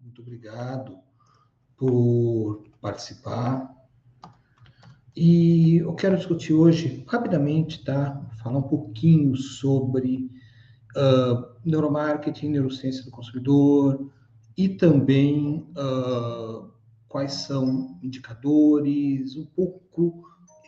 Muito obrigado por participar. E eu quero discutir hoje, rapidamente, tá? Falar um pouquinho sobre neuromarketing, neurociência do consumidor e também quais são indicadores, um pouco,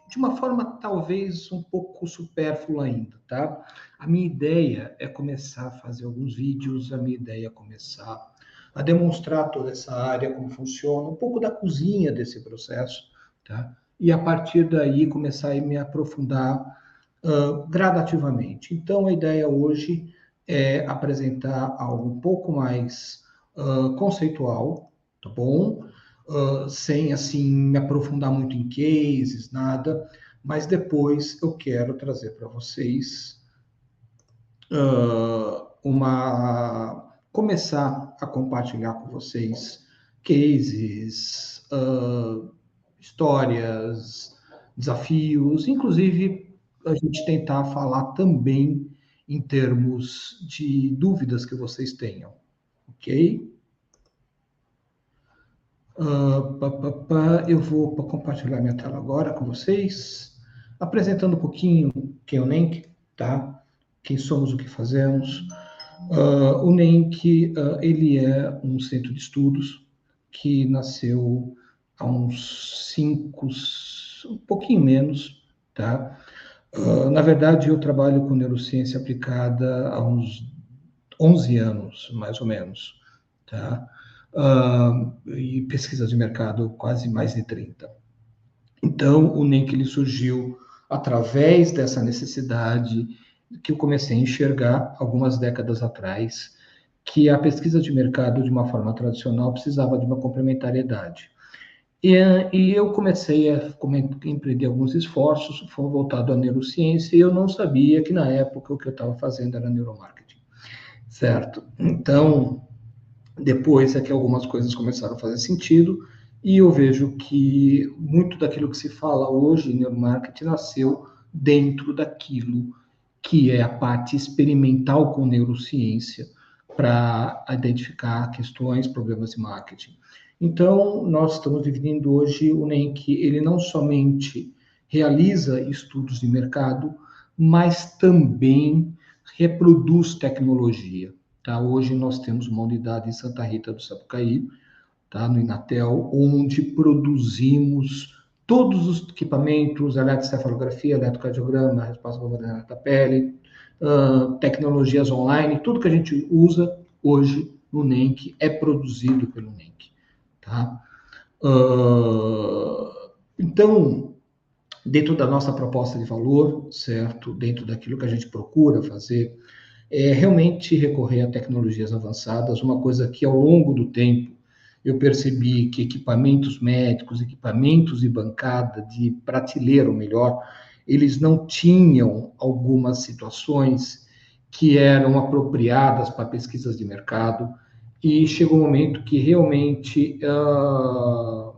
de uma forma talvez um pouco supérflua ainda, tá? A minha ideia é começar a fazer alguns vídeos, a minha ideia é começar a demonstrar toda essa área, como funciona, um pouco da cozinha desse processo, tá? E a partir daí começar a me aprofundar gradativamente. Então, a ideia hoje é apresentar algo um pouco mais conceitual, tá bom? Sem, assim, me aprofundar muito em cases, nada, mas depois eu quero trazer para vocês começar a compartilhar com vocês cases, histórias, desafios, inclusive a gente tentar falar também em termos de dúvidas que vocês tenham, ok? Eu vou compartilhar minha tela agora com vocês, apresentando um pouquinho quem é o NENC, tá? Quem somos, o que fazemos. O NENC, ele é um centro de estudos que nasceu há uns 5, um pouquinho menos, tá? Na verdade, eu trabalho com neurociência aplicada há uns 11 anos, mais ou menos, tá? E pesquisa de mercado quase mais de 30. Então, o NENC ele surgiu através dessa necessidade que eu comecei a enxergar algumas décadas atrás, que a pesquisa de mercado, de uma forma tradicional, precisava de uma complementariedade. E eu comecei a empreender alguns esforços, foi voltado à neurociência, e eu não sabia que, na época, o que eu estava fazendo era neuromarketing, certo? Então, depois é que algumas coisas começaram a fazer sentido, e eu vejo que muito daquilo que se fala hoje em neuromarketing nasceu dentro daquilo que é a parte experimental com neurociência para identificar questões, problemas de marketing. Então, nós estamos dividindo hoje o NENC, ele não somente realiza estudos de mercado, mas também reproduz tecnologia. Tá? Hoje nós temos uma unidade em Santa Rita do Sapucaí, tá? No Inatel, onde produzimos todos os equipamentos, eletrocefalografia, eletrocardiograma, resposta governada da pele, tecnologias online, tudo que a gente usa hoje no NENC é produzido pelo NENC. Tá? Então, dentro da nossa proposta de valor, certo? Dentro daquilo que a gente procura fazer, é realmente recorrer a tecnologias avançadas, uma coisa que ao longo do tempo eu percebi que equipamentos médicos, equipamentos de bancada, de prateleira, ou melhor, eles não tinham algumas situações que eram apropriadas para pesquisas de mercado, e chegou um momento que realmente eu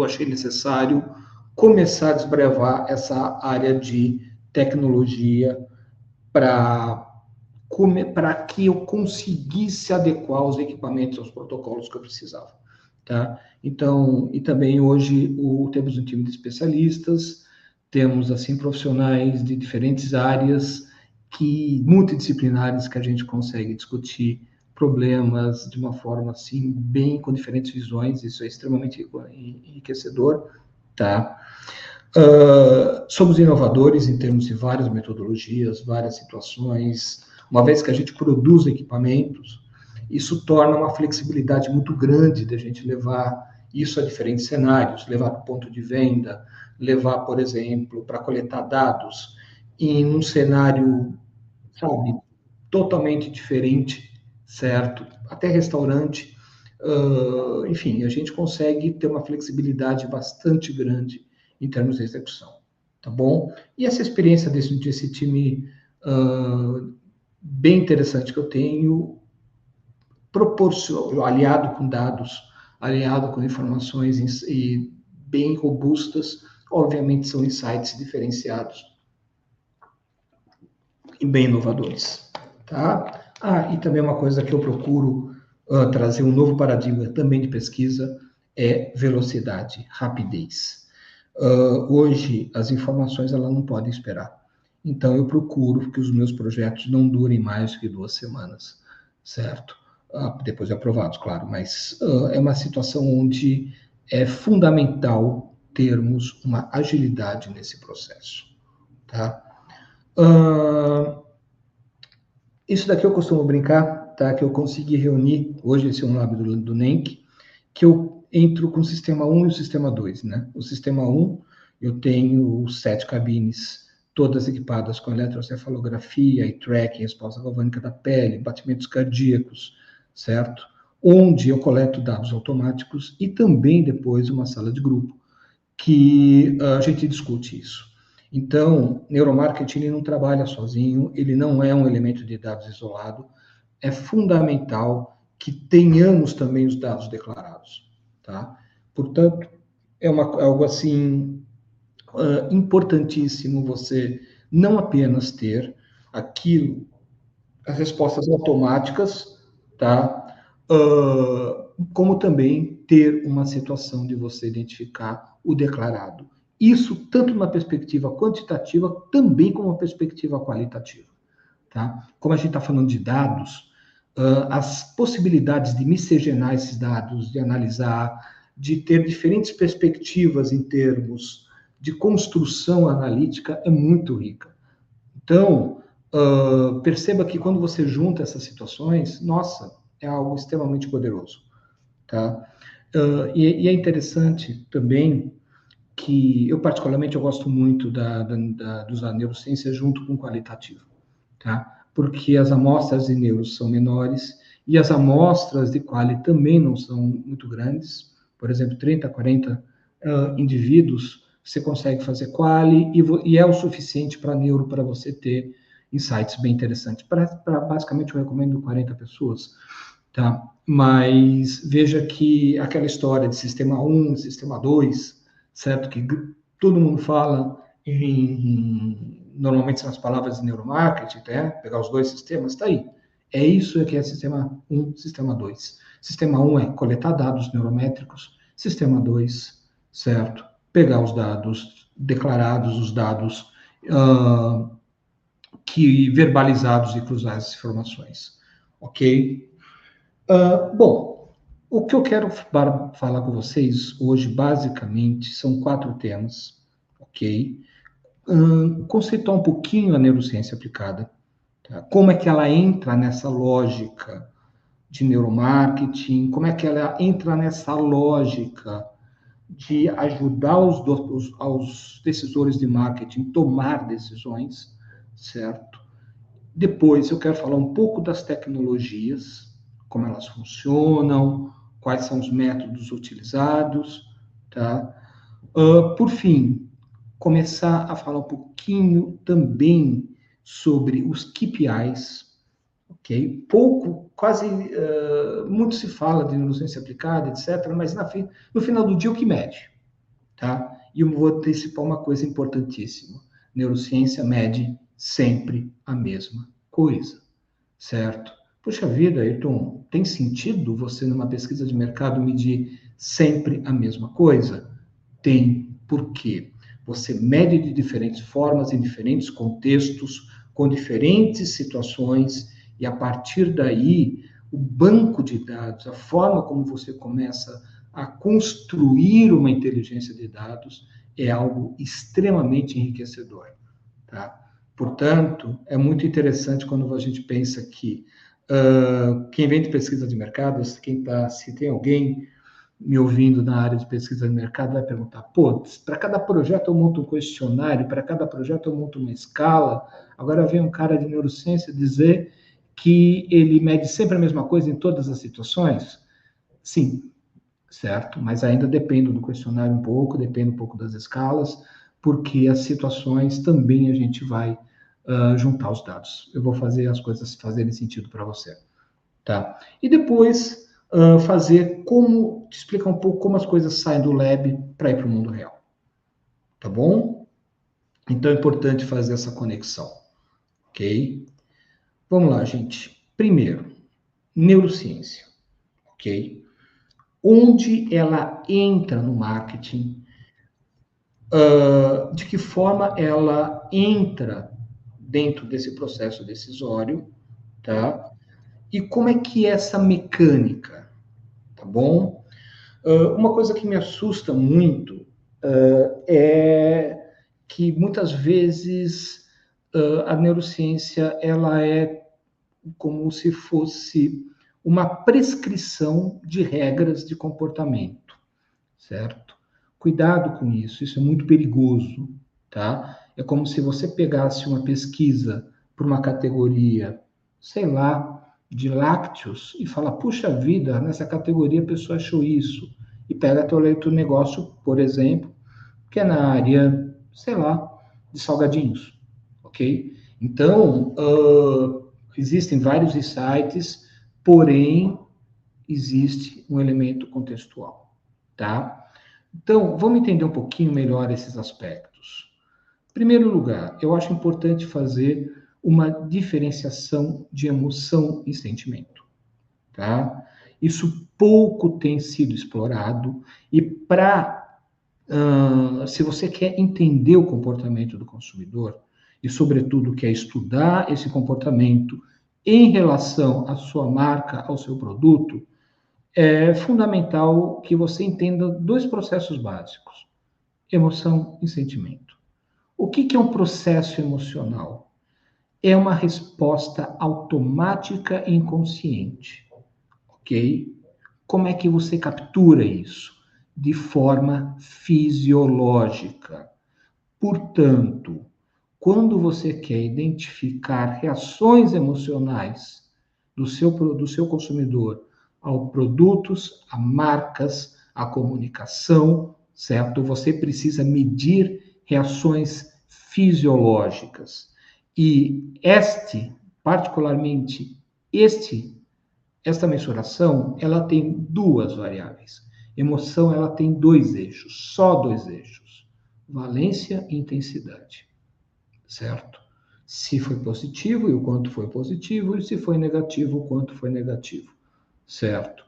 achei necessário começar a desbravar essa área de tecnologia para que eu conseguisse adequar os equipamentos aos protocolos que eu precisava, tá? Então, e também hoje temos um time de especialistas, temos assim profissionais de diferentes áreas multidisciplinares que a gente consegue discutir problemas de uma forma assim bem com diferentes visões. Isso é extremamente enriquecedor, tá? Somos inovadores em termos de várias metodologias, várias situações. Uma vez que a gente produz equipamentos, isso torna uma flexibilidade muito grande de a gente levar isso a diferentes cenários, levar para o ponto de venda, levar, por exemplo, para coletar dados em um cenário, sabe, totalmente diferente, certo? Até restaurante, enfim, a gente consegue ter uma flexibilidade bastante grande em termos de execução, tá bom? E essa experiência desse time bem interessante que eu tenho, aliado com dados, aliado com informações e bem robustas, obviamente são insights diferenciados e bem inovadores, tá? E também uma coisa que eu procuro trazer um novo paradigma também de pesquisa é velocidade, rapidez. Hoje, as informações elas não podem esperar. Então, eu procuro que os meus projetos não durem mais do que 2 semanas, certo? Depois de aprovados, claro, mas é uma situação onde é fundamental termos uma agilidade nesse processo, tá? Isso daqui eu costumo brincar, tá? Que eu consegui reunir, hoje esse é um lab do NENC, que eu entro com o sistema 1 e o sistema 2, né? O sistema 1, eu tenho 7 cabines, todas equipadas com eletrocefalografia e tracking, resposta galvânica da pele, batimentos cardíacos, certo? Onde eu coleto dados automáticos e também depois uma sala de grupo, que a gente discute isso. Então, neuromarketing não trabalha sozinho, ele não é um elemento de dados isolado, é fundamental que tenhamos também os dados declarados, tá? Portanto, é algo assim importantíssimo você não apenas ter aquilo, as respostas automáticas, tá? Como também ter uma situação de você identificar o declarado. Isso tanto na perspectiva quantitativa, também como uma perspectiva qualitativa. Tá? Como a gente está falando de dados, as possibilidades de miscigenar esses dados, de analisar, de ter diferentes perspectivas em termos de construção analítica é muito rica. Então, perceba que quando você junta essas situações, nossa, é algo extremamente poderoso. Tá? E é interessante também que eu particularmente eu gosto muito dos neurociência junto com o qualitativo, tá? Porque as amostras de neuros são menores e as amostras de quali também não são muito grandes. Por exemplo, 30, 40 indivíduos, você consegue fazer quali e é o suficiente para neuro para você ter insights bem interessantes. Basicamente, eu recomendo 40 pessoas, tá? Mas veja que aquela história de sistema 1, sistema 2, certo? Que todo mundo fala normalmente são as palavras de neuromarketing, né? Pegar os dois sistemas, está aí. É isso que é sistema 1, sistema 2. Sistema 1 é coletar dados neurométricos, sistema 2, certo? Pegar os dados declarados, os dados que verbalizados e cruzar as informações, ok? Bom, o que eu quero falar com vocês hoje, basicamente, são 4 temas, ok? Conceituar um pouquinho a neurociência aplicada, tá? Como é que ela entra nessa lógica de neuromarketing, como é que ela entra nessa lógica de ajudar aos decisores de marketing tomar decisões, certo? Depois eu quero falar um pouco das tecnologias, como elas funcionam, quais são os métodos utilizados, tá? Por fim, começar a falar um pouquinho também sobre os KPIs, ok? Pouco, quase, muito se fala de neurociência aplicada, etc., mas no final do dia o que mede, tá? E eu vou antecipar uma coisa importantíssima. Neurociência mede sempre a mesma coisa, certo? Puxa vida, Ayrton, tem sentido você, numa pesquisa de mercado, medir sempre a mesma coisa? Tem. Por quê? Você mede de diferentes formas, em diferentes contextos, com diferentes situações, e a partir daí, o banco de dados, a forma como você começa a construir uma inteligência de dados, é algo extremamente enriquecedor, tá? Portanto, é muito interessante quando a gente pensa que quem vem de pesquisa de mercado, se tem alguém me ouvindo na área de pesquisa de mercado, vai perguntar: pô, para cada projeto eu monto um questionário, para cada projeto eu monto uma escala. Agora vem um cara de neurociência dizer que ele mede sempre a mesma coisa em todas as situações? Sim, certo? Mas ainda depende do questionário um pouco, depende um pouco das escalas, porque as situações também a gente vai juntar os dados. Eu vou fazer as coisas fazerem sentido para você, tá? E depois te explicar um pouco como as coisas saem do lab para ir para o mundo real, tá bom? Então é importante fazer essa conexão, ok? Vamos lá, gente. Primeiro, neurociência. ok? Onde ela entra no marketing, de que forma ela entra dentro desse processo decisório, tá? E como é que é essa mecânica, tá bom? Uma coisa que me assusta muito é que muitas vezes a neurociência ela é como se fosse uma prescrição de regras de comportamento, certo? Cuidado com isso, isso é muito perigoso, tá? É como se você pegasse uma pesquisa para uma categoria, sei lá, de lácteos e fala, puxa vida, nessa categoria a pessoa achou isso. E pega teu leito negócio, por exemplo, que é na área, sei lá, de salgadinhos, ok? Então, existem vários sites, porém, existe um elemento contextual, tá? Então, vamos entender um pouquinho melhor esses aspectos. Em primeiro lugar, eu acho importante fazer uma diferenciação de emoção e sentimento, tá? Isso pouco tem sido explorado e se você quer entender o comportamento do consumidor e, sobretudo, quer estudar esse comportamento em relação à sua marca, ao seu produto, é fundamental que você entenda dois processos básicos: emoção e sentimento. O que é um processo emocional? É uma resposta automática e inconsciente, ok? Como é que você captura isso? De forma fisiológica. Portanto, quando você quer identificar reações emocionais do seu consumidor ao produtos, a marcas, a comunicação, certo? Você precisa medir reações fisiológicas. E particularmente, esta mensuração, ela tem duas variáveis. Emoção, ela tem dois eixos, só dois eixos: valência e intensidade, certo? Se foi positivo e o quanto foi positivo, e se foi negativo, o quanto foi negativo, certo?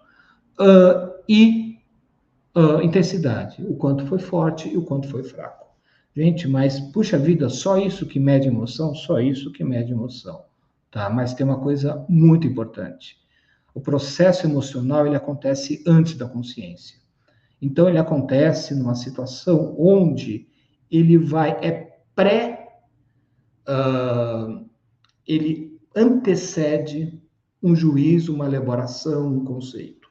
Intensidade, o quanto foi forte e o quanto foi fraco. Gente, mas puxa vida, só isso que mede emoção? Só isso que mede emoção, tá? Mas tem uma coisa muito importante. O processo emocional, ele acontece antes da consciência. Então, ele acontece numa situação onde uh, ele antecede um juízo, uma elaboração, um conceito,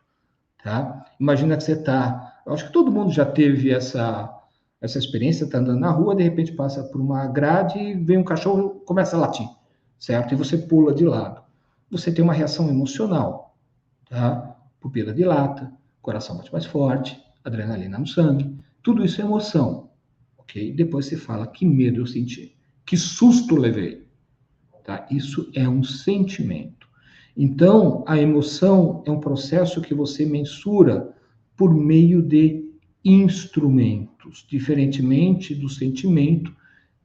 tá? Imagina que você está, eu acho que todo mundo já teve essa experiência, está andando na rua, de repente passa por uma grade e vem um cachorro e começa a latir, certo? E você pula de lado. Você tem uma reação emocional, tá? Pupila dilata, coração bate mais forte, adrenalina no sangue, tudo isso é emoção, ok? Depois você fala, que medo eu senti, que susto levei, tá? Isso é um sentimento. Então, a emoção é um processo que você mensura por meio de instrumentos, diferentemente do sentimento,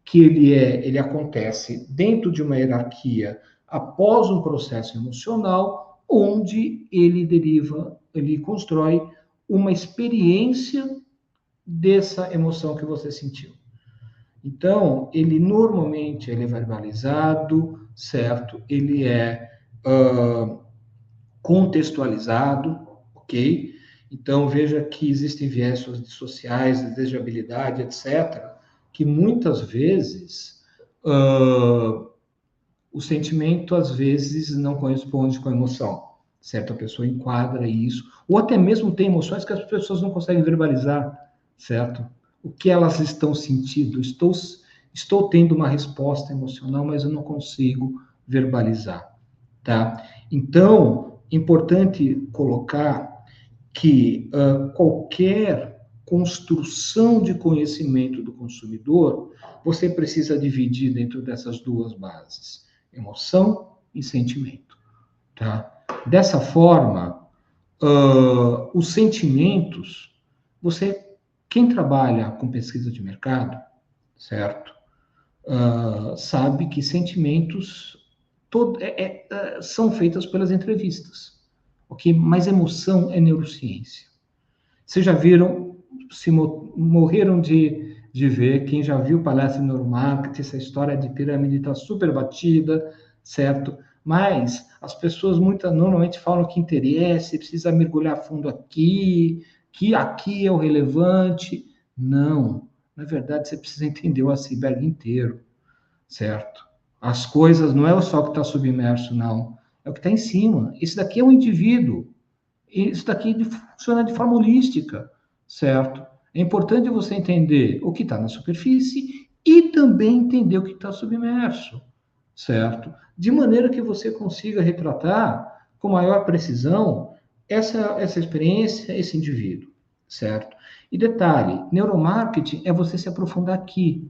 que ele acontece dentro de uma hierarquia após um processo emocional, onde ele constrói uma experiência dessa emoção que você sentiu. Então, ele normalmente ele é verbalizado, certo? Ele é contextualizado, ok? Então, veja que existem viés sociais, desejabilidade, etc., que muitas vezes o sentimento, às vezes, não corresponde com a emoção, certo? A pessoa enquadra isso, ou até mesmo tem emoções que as pessoas não conseguem verbalizar, certo? O que elas estão sentindo? Estou tendo uma resposta emocional, mas eu não consigo verbalizar, tá? Então, importante colocar que qualquer construção de conhecimento do consumidor, você precisa dividir dentro dessas duas bases: emoção e sentimento, tá? Dessa forma, os sentimentos, quem trabalha com pesquisa de mercado, certo? Sabe que sentimentos são feitas pelas entrevistas, ok? Mas emoção é neurociência. Vocês já viram, se morreram de ver, quem já viu palestra de neuromarketing, essa história de pirâmide está super batida, certo? Mas as pessoas normalmente falam que interessa, precisa mergulhar fundo aqui, que aqui é o relevante. Não, na verdade você precisa entender o iceberg inteiro, certo? As coisas não é só o que está submerso, não. É o que está em cima. Esse daqui é um indivíduo. Isso daqui funciona de forma holística, certo? É importante você entender o que está na superfície e também entender o que está submerso, certo? De maneira que você consiga retratar com maior precisão essa experiência, esse indivíduo, certo? E detalhe, neuromarketing é você se aprofundar aqui,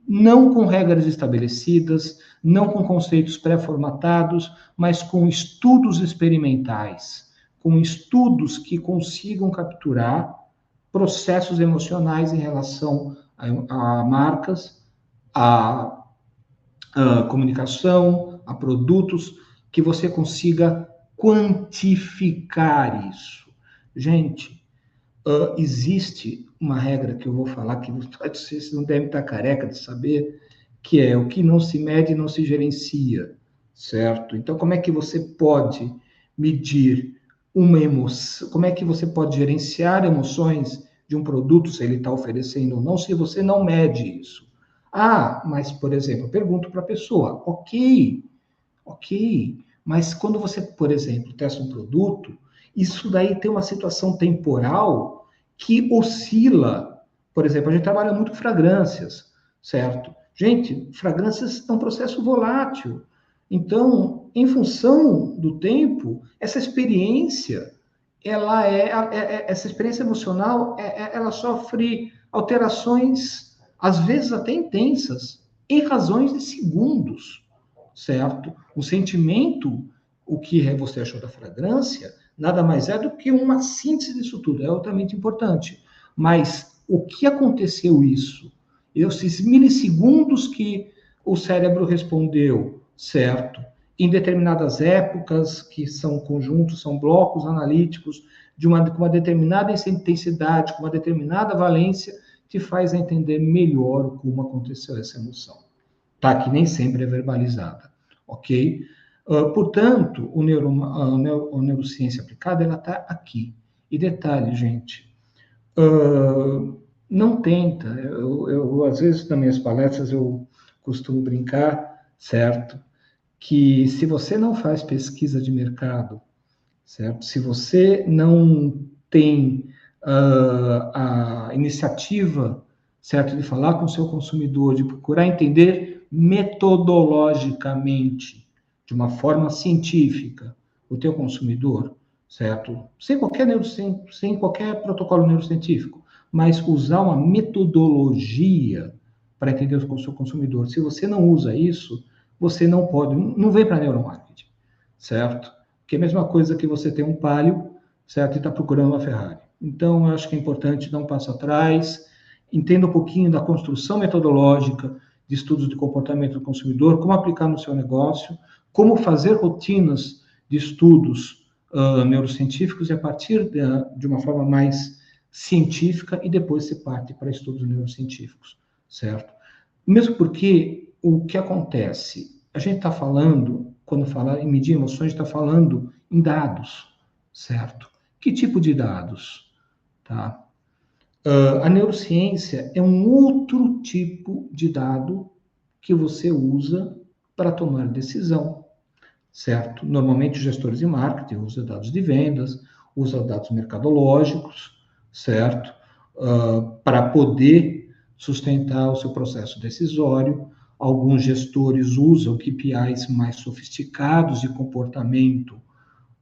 não com regras estabelecidas, não com conceitos pré-formatados, mas com estudos experimentais, com estudos que consigam capturar processos emocionais em relação a marcas, a comunicação, a produtos, que você consiga quantificar isso. Gente, existe uma regra que eu vou falar que vocês não devem estar careca de saber, que é o que não se mede não se gerencia, certo? Então, como é que você pode medir uma emoção? Como é que você pode gerenciar emoções de um produto, se ele está oferecendo ou não, se você não mede isso? Ah, mas, por exemplo, eu pergunto para a pessoa, ok, mas quando você, por exemplo, testa um produto, isso daí tem uma situação temporal que oscila. Por exemplo, a gente trabalha muito com fragrâncias, certo? Gente, fragrâncias é um processo volátil. Então, em função do tempo, essa experiência, essa experiência emocional, ela sofre alterações, às vezes até intensas, em razões de segundos, certo? O sentimento, o que você achou da fragrância, nada mais é do que uma síntese disso tudo, é altamente importante. Mas o que aconteceu isso? Esses milissegundos que o cérebro respondeu, certo? Em determinadas épocas, que são conjuntos, são blocos analíticos, com uma determinada intensidade, com uma determinada valência, te faz entender melhor como aconteceu essa emoção. Tá? Que nem sempre é verbalizada, ok? Portanto, a neurociência aplicada, ela está aqui. E detalhe, gente, não tenta, às vezes nas minhas palestras eu costumo brincar, certo? Que se você não faz pesquisa de mercado, certo? Se você não tem a iniciativa, certo, de falar com o seu consumidor, de procurar entender metodologicamente, de uma forma científica, o teu consumidor, certo? Sem qualquer protocolo neurocientífico, mas usar uma metodologia para entender o seu consumidor. Se você não usa isso, você não pode, não vem para neuromarketing, certo? Que é a mesma coisa que você tem um Palio, certo? E está procurando uma Ferrari. Então, eu acho que é importante dar um passo atrás, entenda um pouquinho da construção metodológica de estudos de comportamento do consumidor, como aplicar no seu negócio, como fazer rotinas de estudos neurocientíficos e a partir de uma forma mais científica e depois se parte para estudos neurocientíficos, certo? Mesmo porque o que acontece, a gente está falando, quando fala em medir emoções, está falando em dados, certo? Que tipo de dados? Tá? A neurociência é um outro tipo de dado que você usa para tomar decisão, certo? Normalmente os gestores de marketing usam dados de vendas, usam dados mercadológicos, certo? Para poder sustentar o seu processo decisório. Alguns gestores usam KPIs mais sofisticados de comportamento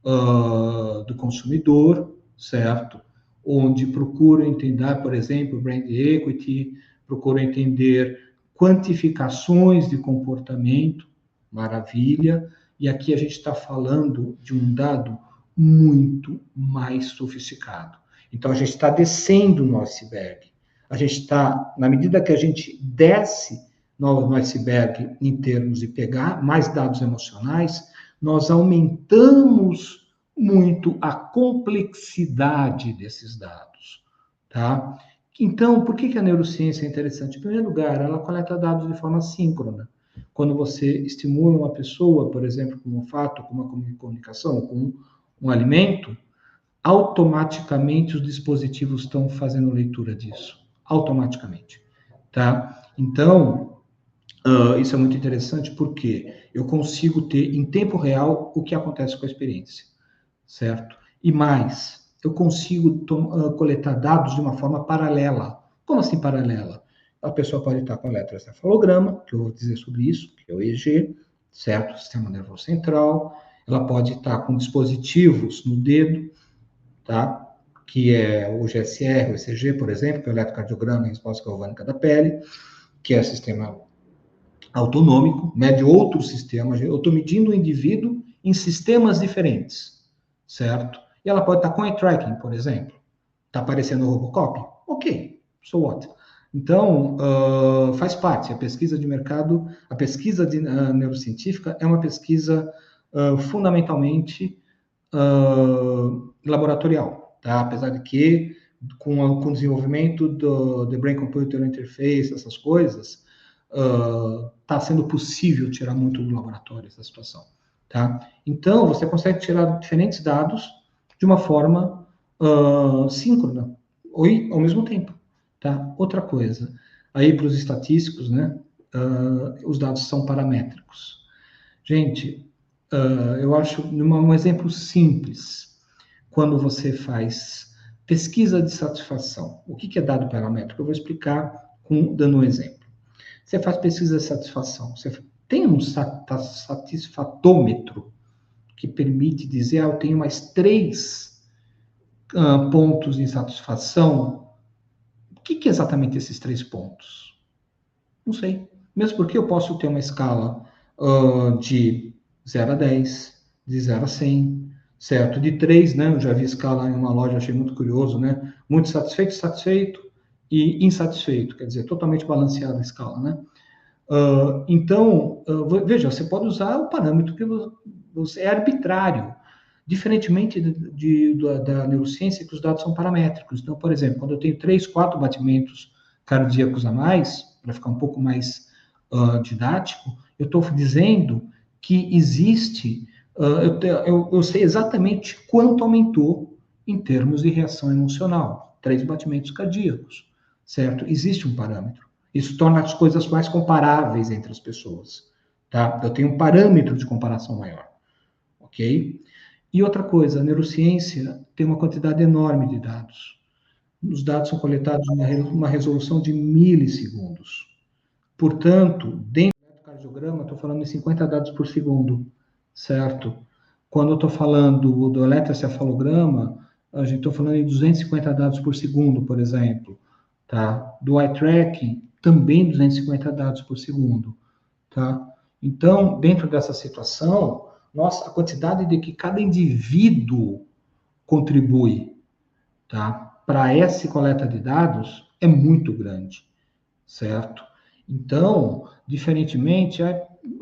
do consumidor, certo? Onde procuram entender, por exemplo, brand equity, procuram entender quantificações de comportamento, maravilha. E aqui a gente está falando de um dado muito mais sofisticado. Então, a gente está descendo no iceberg. A gente está, na medida que a gente desce no iceberg em termos de pegar mais dados emocionais, nós aumentamos muito a complexidade desses dados, tá? Então, por que a neurociência é interessante? Em primeiro lugar, ela coleta dados de forma síncrona. Quando você estimula uma pessoa, por exemplo, com um fato, com uma comunicação, com um alimento, automaticamente os dispositivos estão fazendo leitura disso. Automaticamente, tá? Então, isso é muito interessante porque eu consigo ter em tempo real o que acontece com a experiência, certo? E mais, eu consigo coletar dados de uma forma paralela. Como assim paralela? A pessoa pode estar com eletroencefalograma, que eu vou dizer sobre isso, que é o EEG, certo? Sistema nervoso central. Ela pode estar com dispositivos no dedo, tá? Que é o GSR, o ECG, por exemplo, que é o eletrocardiograma em resposta galvânica da pele, que é sistema autonômico, mede outros sistemas. Eu estou medindo o indivíduo em sistemas diferentes, certo? E ela pode estar com eye tracking, por exemplo. Está aparecendo o Robocop? Ok, so what? Então, faz parte. A pesquisa de mercado, a pesquisa neurocientífica é uma pesquisa fundamentalmente laboratorial, tá? Apesar de que, com o desenvolvimento do Brain-Computer Interface, essas coisas, está sendo possível tirar muito do laboratório essa situação, tá? Então, você consegue tirar diferentes dados de uma forma síncrona, ou ao mesmo tempo, tá? Outra coisa, aí para os estatísticos, né? Os dados são paramétricos. Gente, eu acho um exemplo simples, quando você faz pesquisa de satisfação. O que é dado paramétrico? Eu vou explicar dando um exemplo. Você faz pesquisa de satisfação, você tem um satisfatômetro que permite dizer, eu tenho mais 3 pontos de insatisfação. O que é exatamente esses 3 pontos? Não sei. Mesmo porque eu posso ter uma escala de 0 a 10, de 0 a 100, certo? De 3, né? Eu já vi escala em uma loja, achei muito curioso, né? Muito satisfeito, satisfeito e insatisfeito, quer dizer, totalmente balanceada a escala, né? Então, veja, você pode usar o parâmetro que é arbitrário, diferentemente da neurociência, que os dados são paramétricos. Então, por exemplo, quando eu tenho 3, 4 batimentos cardíacos a mais, para ficar um pouco mais didático, eu estou dizendo que existe, eu sei exatamente quanto aumentou em termos de reação emocional, 3 batimentos cardíacos, certo? Existe um parâmetro. Isso torna as coisas mais comparáveis entre as pessoas, tá? Eu tenho um parâmetro de comparação maior, ok? E outra coisa, a neurociência tem uma quantidade enorme de dados. Os dados são coletados numa resolução de milissegundos. Portanto, dentro do cardiograma, estou falando de 50 dados por segundo, certo? Quando eu estou falando do eletroencefalograma, a gente está falando de 250 dados por segundo, por exemplo. Tá? Do eye tracking, também 250 dados por segundo. Tá? Então, dentro dessa situação, nossa, a quantidade de que cada indivíduo contribui, tá? Para essa coleta de dados é muito grande, certo? Então, diferentemente,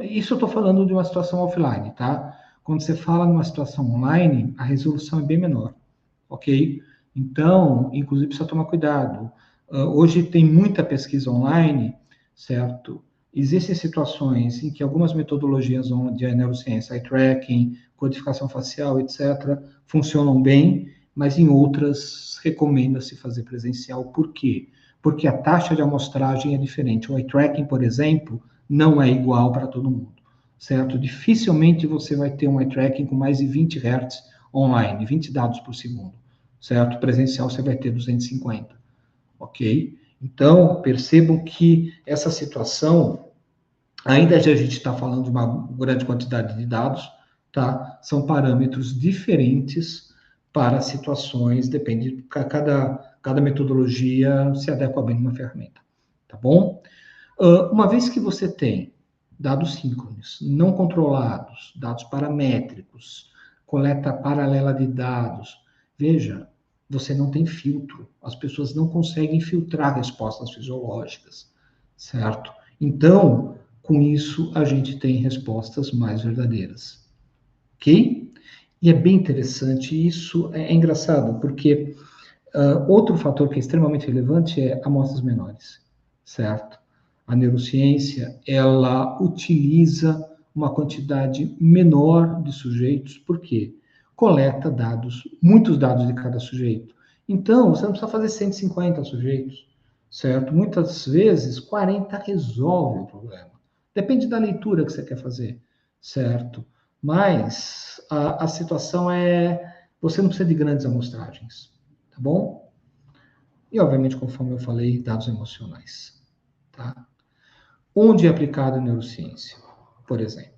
isso eu estou falando de uma situação offline, tá? Quando você fala numa situação online, a resolução é bem menor, ok? Então, inclusive, precisa tomar cuidado. Hoje tem muita pesquisa online, certo? Existem situações em que algumas metodologias de neurociência, eye tracking, codificação facial, etc., funcionam bem, mas em outras recomenda-se fazer presencial. Por quê? Porque a taxa de amostragem é diferente. O eye tracking, por exemplo, não é igual para todo mundo, certo? Dificilmente você vai ter um eye tracking com mais de 20 Hz online, 20 dados por segundo, certo? Presencial você vai ter 250, ok? Então, percebam que essa situação, ainda que a gente está falando de uma grande quantidade de dados, tá? São parâmetros diferentes para situações, depende, cada metodologia se adequa bem numa ferramenta, tá bom? Uma vez que você tem dados síncronos, não controlados, dados paramétricos, coleta paralela de dados, veja, você não tem filtro, as pessoas não conseguem filtrar respostas fisiológicas, certo? Então, com isso, a gente tem respostas mais verdadeiras, ok? E é bem interessante, isso é engraçado, porque outro fator que é extremamente relevante é amostras menores, certo? A neurociência, ela utiliza uma quantidade menor de sujeitos, por quê? Coleta dados, muitos dados de cada sujeito. Então, você não precisa fazer 150 sujeitos, certo? Muitas vezes, 40 resolve o problema. Depende da leitura que você quer fazer, certo? Mas a situação é, você não precisa de grandes amostragens, tá bom? E, obviamente, conforme eu falei, dados emocionais, tá? Onde é aplicada a neurociência, por exemplo?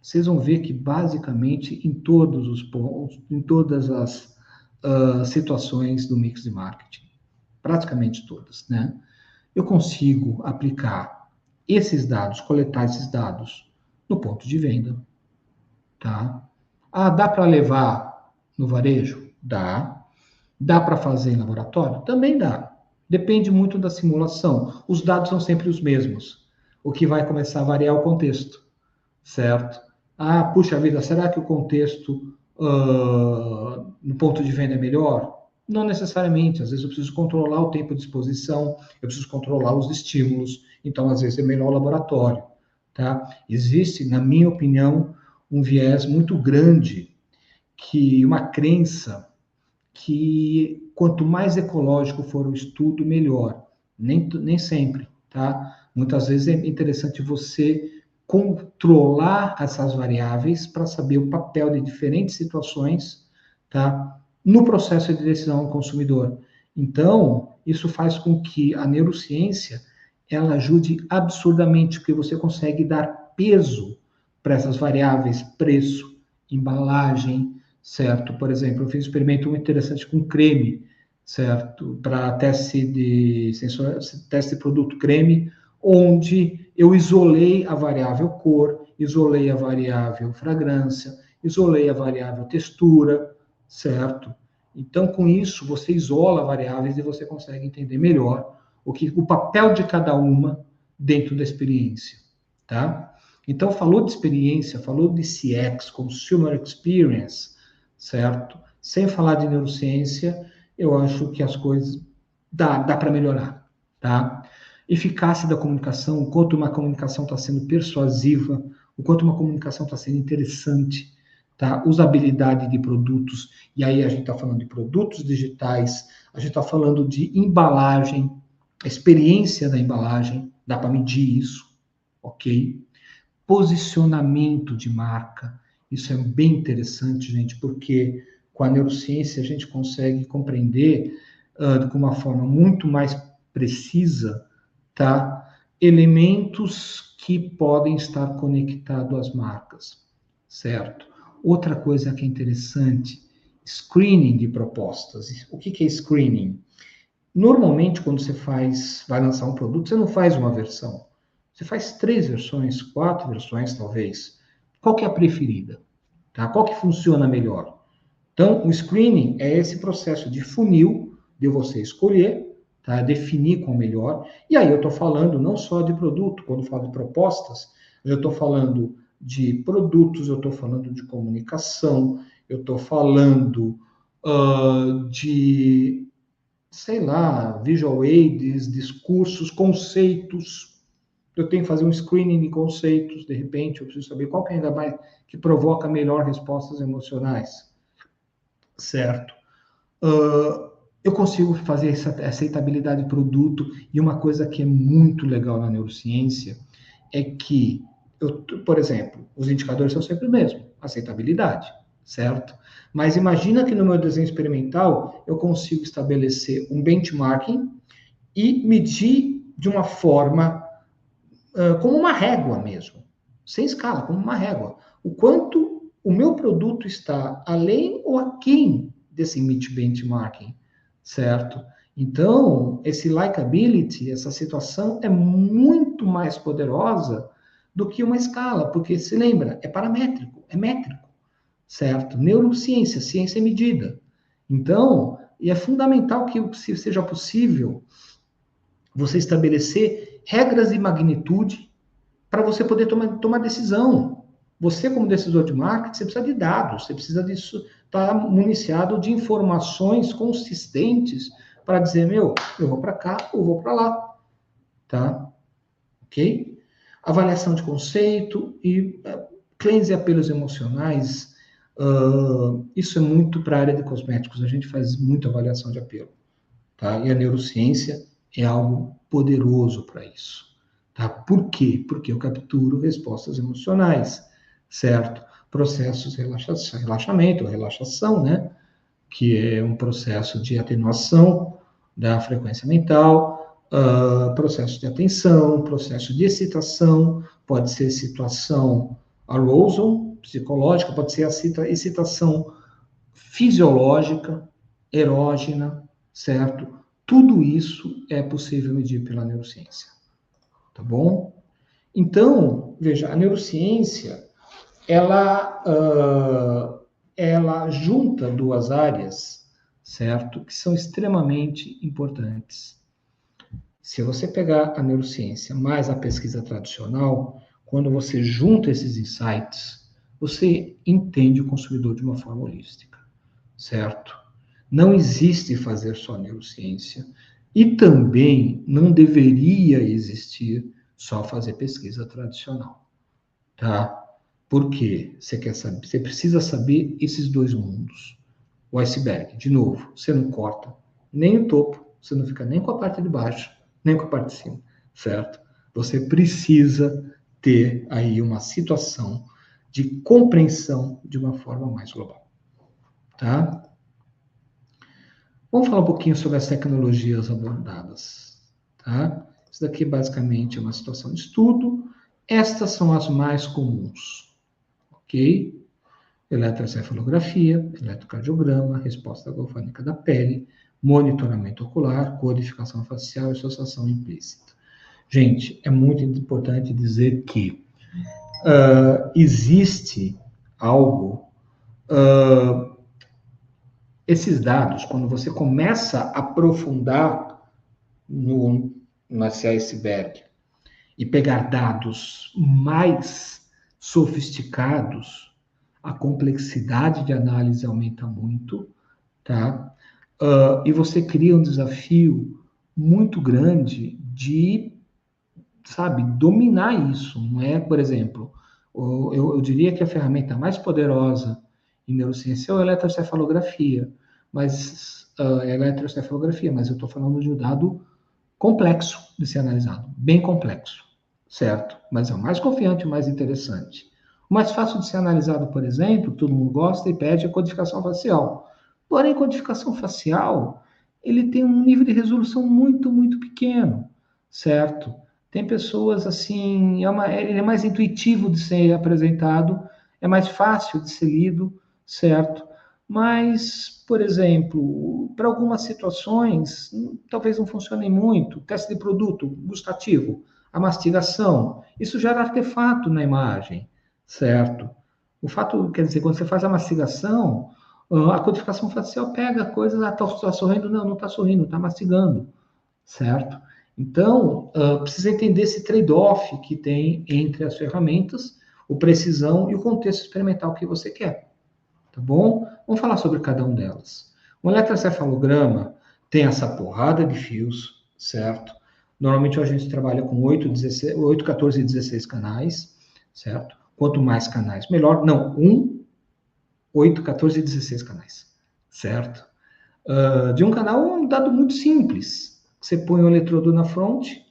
Vocês vão ver que, basicamente, em todos os pontos, em todas as situações do mix de marketing, praticamente todas, né? Eu consigo aplicar esses dados, coletar esses dados no ponto de venda, tá? Ah, dá para levar no varejo? Dá. Dá para fazer em laboratório? Também dá. Depende muito da simulação. Os dados são sempre os mesmos. O que vai começar a variar é o contexto, certo? Ah, puxa vida, será que o contexto no ponto de venda é melhor? Não necessariamente. Às vezes eu preciso controlar o tempo de exposição, eu preciso controlar os estímulos. Então, às vezes é melhor o laboratório, tá? Existe, na minha opinião, um viés muito grande, que uma crença que quanto mais ecológico for o estudo, melhor. Nem sempre, tá? Muitas vezes é interessante você controlar essas variáveis para saber o papel de diferentes situações, tá? No processo de decisão do consumidor. Então, isso faz com que a neurociência ela ajude absurdamente, porque você consegue dar peso para essas variáveis, preço, embalagem, certo? Por exemplo, eu fiz um experimento muito interessante com creme, certo? Para teste de produto creme, onde eu isolei a variável cor, isolei a variável fragrância, isolei a variável textura, certo? Então, com isso, você isola variáveis e você consegue entender melhor o papel de cada uma dentro da experiência, tá? Então, falou de experiência, falou de CX, Consumer Experience, certo? Sem falar de neurociência, eu acho que as coisas dá para melhorar, tá? Eficácia da comunicação, o quanto uma comunicação está sendo persuasiva, o quanto uma comunicação está sendo interessante, tá? Usabilidade de produtos, e aí a gente está falando de produtos digitais, a gente está falando de embalagem, a experiência da embalagem, dá para medir isso, ok? Posicionamento de marca. Isso é bem interessante, gente, porque com a neurociência a gente consegue compreender de uma forma muito mais precisa, tá? Elementos que podem estar conectados às marcas, certo? Outra coisa que é interessante, screening de propostas. O que é screening? Normalmente, quando você vai lançar um produto, você não faz uma versão. Você faz 3 versões, 4 versões, talvez. Qual que é a preferida? Tá? Qual que funciona melhor? Então, o screening é esse processo de funil, de você escolher, tá? Definir qual é melhor. E aí eu estou falando não só de produto, quando eu falo de propostas, eu estou falando de produtos, eu estou falando de comunicação, eu estou falando de sei lá, visual aids, discursos, conceitos. Eu tenho que fazer um screening de conceitos, de repente, eu preciso saber qual que ainda mais que provoca melhor respostas emocionais, certo? Eu consigo fazer essa aceitabilidade de produto, e uma coisa que é muito legal na neurociência é que, por exemplo, os indicadores são sempre o mesmo, aceitabilidade, certo? Mas imagina que no meu desenho experimental eu consigo estabelecer um benchmarking e medir de uma forma como uma régua mesmo, sem escala, como uma régua. O quanto o meu produto está além ou aquém desse benchmarking, certo? Então, esse likability, essa situação é muito mais poderosa do que uma escala, porque se lembra, é paramétrico, é métrico, certo? Neurociência, ciência medida. Então, e é fundamental que seja possível você estabelecer regras de magnitude para você poder tomar decisão. Você, como decisor de marketing, você precisa de dados, você precisa disso, estar municiado de informações consistentes para dizer, eu vou para cá ou vou para lá, tá? Ok? Avaliação de conceito e claims e apelos emocionais, isso é muito para a área de cosméticos, a gente faz muita avaliação de apelo, tá? E a neurociência é algo poderoso para isso, tá? Por quê? Porque eu capturo respostas emocionais, certo? Processos de relaxamento, relaxação, né? Que é um processo de atenuação da frequência mental, processo de atenção, processo de excitação, pode ser situação arousal, psicológica, pode ser a excitação fisiológica, erógena, certo? Tudo isso é possível medir pela neurociência, tá bom? Então, veja, a neurociência, ela junta duas áreas, certo? Que são extremamente importantes. Se você pegar a neurociência mais a pesquisa tradicional, quando você junta esses insights, você entende o consumidor de uma forma holística, certo? Não existe fazer só neurociência e também não deveria existir só fazer pesquisa tradicional, tá? Por quê? Você quer saber, você precisa saber esses dois mundos. O iceberg, de novo, você não corta nem o topo, você não fica nem com a parte de baixo, nem com a parte de cima, certo? Você precisa ter aí uma situação de compreensão de uma forma mais global, tá? Vamos falar um pouquinho sobre as tecnologias abordadas, tá? Isso daqui basicamente é uma situação de estudo. Estas são as mais comuns, ok? Eletroencefalografia, eletrocardiograma, resposta galvânica da pele, monitoramento ocular, codificação facial e associação implícita. Gente, é muito importante dizer que existe algo. Esses dados, quando você começa a aprofundar nesse iceberg e pegar dados mais sofisticados, a complexidade de análise aumenta muito, tá? E você cria um desafio muito grande de, sabe, dominar isso. Não é, por exemplo, eu diria que a ferramenta mais poderosa em neurociência é a eletroencefalografia, mas eu estou falando de um dado complexo de ser analisado, bem complexo, certo? Mas é o mais confiante, o mais interessante. O mais fácil de ser analisado, por exemplo, que todo mundo gosta e pede, é a codificação facial. Porém, codificação facial, ele tem um nível de resolução muito, muito pequeno, certo? Tem pessoas assim, ele é mais intuitivo de ser apresentado, é mais fácil de ser lido, certo? Mas, por exemplo, para algumas situações, talvez não funcionem muito. Teste de produto gustativo, a mastigação, isso gera artefato na imagem, certo? O fato, quer dizer, quando você faz a mastigação, a codificação facial pega coisas, está sorrindo? Não, não está sorrindo, está mastigando, certo? Então, precisa entender esse trade-off que tem entre as ferramentas, o precisão e o contexto experimental que você quer. Tá bom? Vamos falar sobre cada um delas. O eletroencefalograma tem essa porrada de fios, certo? Normalmente a gente trabalha com 8, 14 e 16 canais, certo? Quanto mais canais, melhor. Não, 8, 14 e 16 canais, certo? De um canal é um dado muito simples. Você põe o eletrodo na fronte,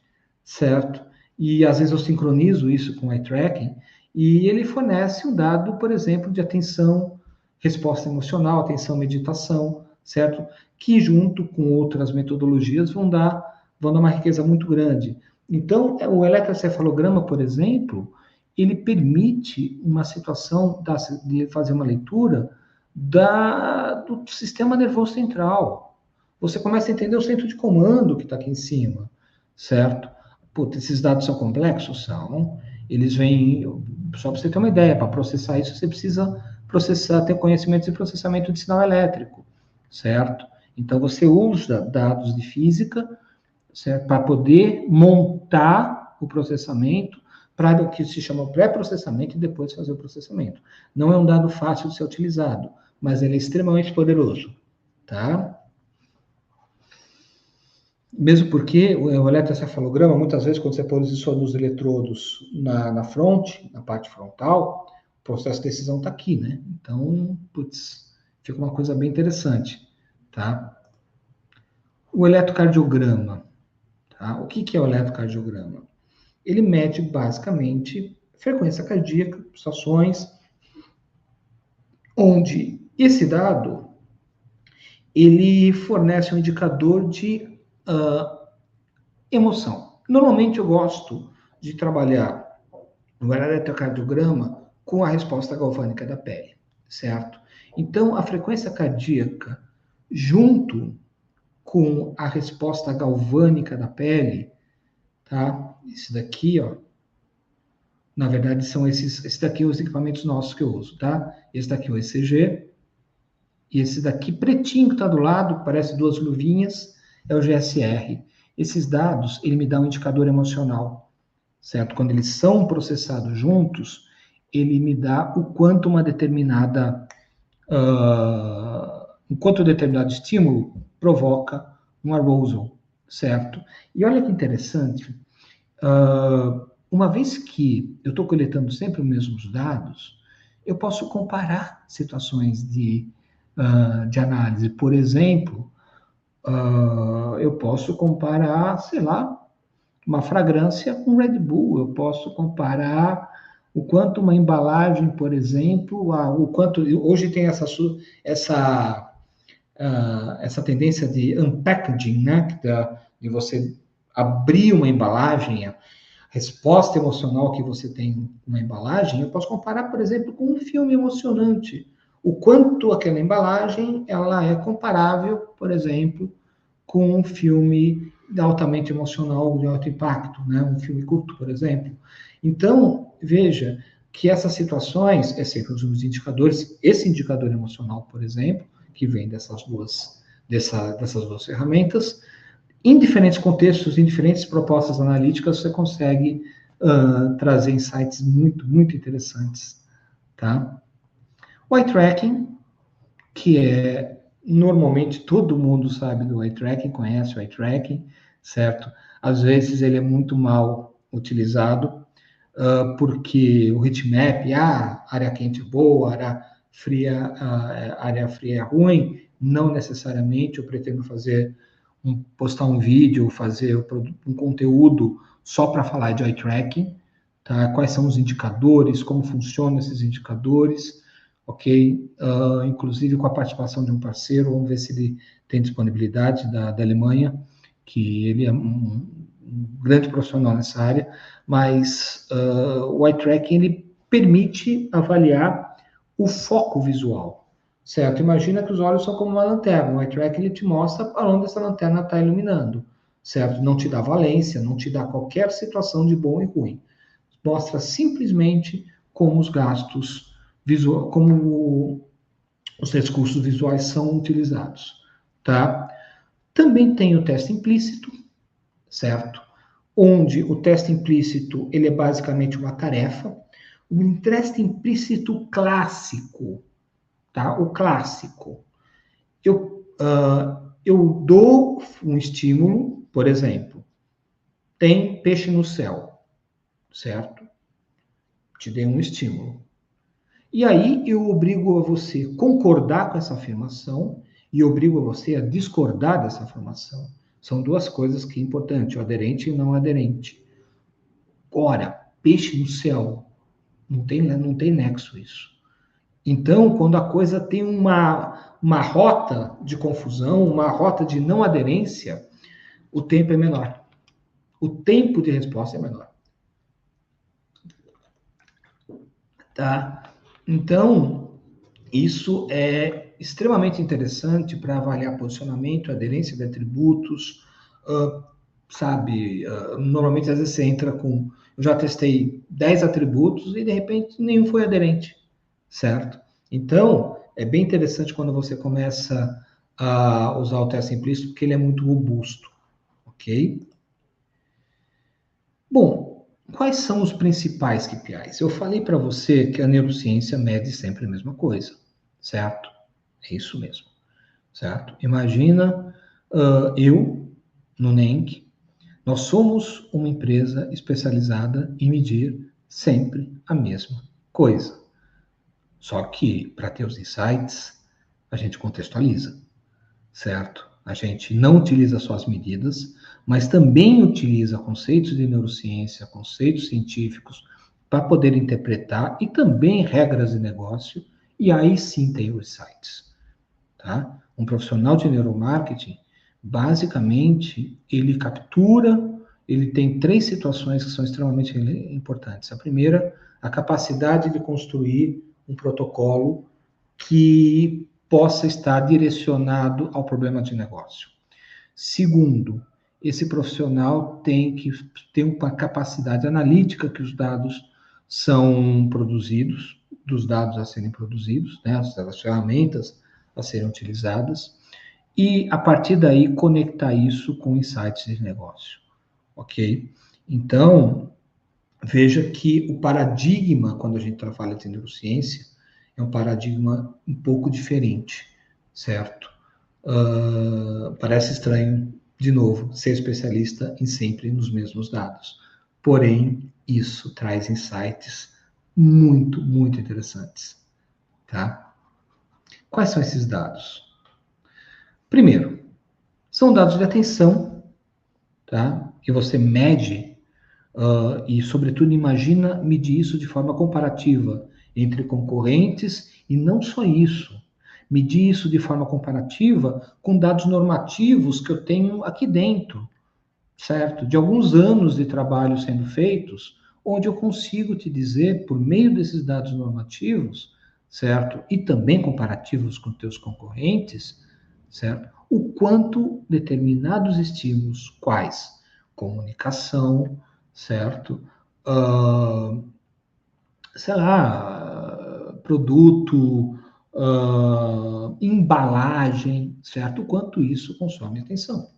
certo? E às vezes eu sincronizo isso com o eye tracking, e ele fornece um dado, por exemplo, de atenção, resposta emocional, atenção, meditação, certo? Que junto com outras metodologias vão dar uma riqueza muito grande. Então, o eletroencefalograma, por exemplo, ele permite uma situação de fazer uma leitura do sistema nervoso central. Você começa a entender o centro de comando que está aqui em cima, certo? Putz, esses dados são complexos? São. Eles vêm, só para você ter uma ideia, para processar isso, você precisa ter conhecimentos de processamento de sinal elétrico, certo? Então, você usa dados de física, certo? Para poder montar o processamento, para o que se chama pré-processamento e depois fazer o processamento. Não é um dado fácil de ser utilizado, mas ele é extremamente poderoso, tá? Mesmo porque o eletroencefalograma, muitas vezes, quando você posiciona os eletrodos na fronte, na parte frontal, o processo de decisão está aqui, né? Então, putz, fica uma coisa bem interessante, tá? O eletrocardiograma, tá? O que é o eletrocardiograma? Ele mede, basicamente, frequência cardíaca, pulsações, onde esse dado, ele fornece um indicador de emoção. Normalmente eu gosto de trabalhar no eletrocardiograma com a resposta galvânica da pele, certo? Então, a frequência cardíaca, junto com a resposta galvânica da pele, tá? Esse daqui, ó, na verdade são esse daqui os equipamentos nossos que eu uso, tá? Esse daqui é o ECG, e esse daqui pretinho que está do lado, parece duas luvinhas, é o GSR. Esses dados, ele me dá um indicador emocional, certo? Quando eles são processados juntos, ele me dá o quanto uma determinada, enquanto um determinado estímulo provoca um arousal, certo? E olha que interessante, uma vez que eu estou coletando sempre os mesmos dados, eu posso comparar situações de análise. Por exemplo, eu posso comparar, sei lá, uma fragrância com Red Bull, eu posso comparar o quanto uma embalagem, por exemplo, o quanto hoje tem essa tendência de unpackaging, né, de você abrir uma embalagem, a resposta emocional que você tem uma embalagem, eu posso comparar, por exemplo, com um filme emocionante, o quanto aquela embalagem ela é comparável, por exemplo, com um filme altamente emocional, de alto impacto, né? Um filme curto, por exemplo. Então, veja que essas situações, é sempre os indicadores, esse indicador emocional, por exemplo, que vem dessas duas ferramentas, em diferentes contextos, em diferentes propostas analíticas, você consegue trazer insights muito, muito interessantes, tá? O eye tracking, que é normalmente todo mundo sabe do eye tracking, conhece o eye tracking, certo? Às vezes ele é muito mal utilizado, porque o heatmap, área quente é boa, área fria é ruim, não necessariamente. Eu pretendo postar um vídeo, fazer um conteúdo só para falar de eye tracking, tá? Quais são os indicadores, como funcionam esses indicadores, ok? Inclusive com a participação de um parceiro, vamos ver se ele tem disponibilidade da Alemanha, que ele é um grande profissional nessa área, mas o eye tracking ele permite avaliar o foco visual, certo? Imagina que os olhos são como uma lanterna, o eye tracking ele te mostra para onde essa lanterna está iluminando, certo? Não te dá valência, não te dá qualquer situação de bom e ruim, mostra simplesmente como os gastos visuais, como os recursos visuais são utilizados, tá? Também tem o teste implícito, certo? Onde o teste implícito ele é basicamente uma tarefa. Um teste implícito clássico, tá? O clássico. Eu dou um estímulo, por exemplo, tem peixe no céu, certo? Te dei um estímulo. E aí eu obrigo a você concordar com essa afirmação e obrigo a você a discordar dessa afirmação. São duas coisas que é importante, o aderente e o não aderente. Ora, peixe no céu, não tem nexo isso. Então, quando a coisa tem uma rota de confusão, uma rota de não aderência, o tempo é menor. O tempo de resposta é menor. Tá? Então, isso é extremamente interessante para avaliar posicionamento, aderência de atributos, sabe? Normalmente, às vezes, você entra com... Eu já testei 10 atributos e, de repente, nenhum foi aderente, certo? Então, é bem interessante quando você começa a usar o teste implícito, porque ele é muito robusto, ok? Bom, quais são os principais KPIs? Eu falei para você que a neurociência mede sempre a mesma coisa, certo? É isso mesmo, certo? Imagina eu, no NENC, nós somos uma empresa especializada em medir sempre a mesma coisa. Só que, para ter os insights, a gente contextualiza, certo? A gente não utiliza só as medidas, mas também utiliza conceitos de neurociência, conceitos científicos, para poder interpretar e também regras de negócio, e aí sim tem os insights, tá? Um profissional de neuromarketing, basicamente, ele tem três situações que são extremamente importantes. A primeira, a capacidade de construir um protocolo que possa estar direcionado ao problema de negócio. Segundo, esse profissional tem que ter uma capacidade analítica que os dados são produzidos, dos dados a serem produzidos, né, as ferramentas a serem utilizadas, e a partir daí conectar isso com insights de negócio, ok? Então, veja que o paradigma, quando a gente trabalha de neurociência, é um paradigma um pouco diferente, certo? Parece estranho, de novo, ser especialista em sempre nos mesmos dados. Porém, isso traz insights muito, muito interessantes, tá? Quais são esses dados? Primeiro, são dados de atenção, tá? Que você mede e, sobretudo, imagina medir isso de forma comparativa entre concorrentes e não só isso. Medir isso de forma comparativa com dados normativos que eu tenho aqui dentro, certo? De alguns anos de trabalho sendo feitos, onde eu consigo te dizer, por meio desses dados normativos, certo? E também comparativos com teus concorrentes, certo? O quanto determinados estímulos, quais? Comunicação, certo? Uh, sei lá, produto, embalagem, certo? O quanto isso consome atenção,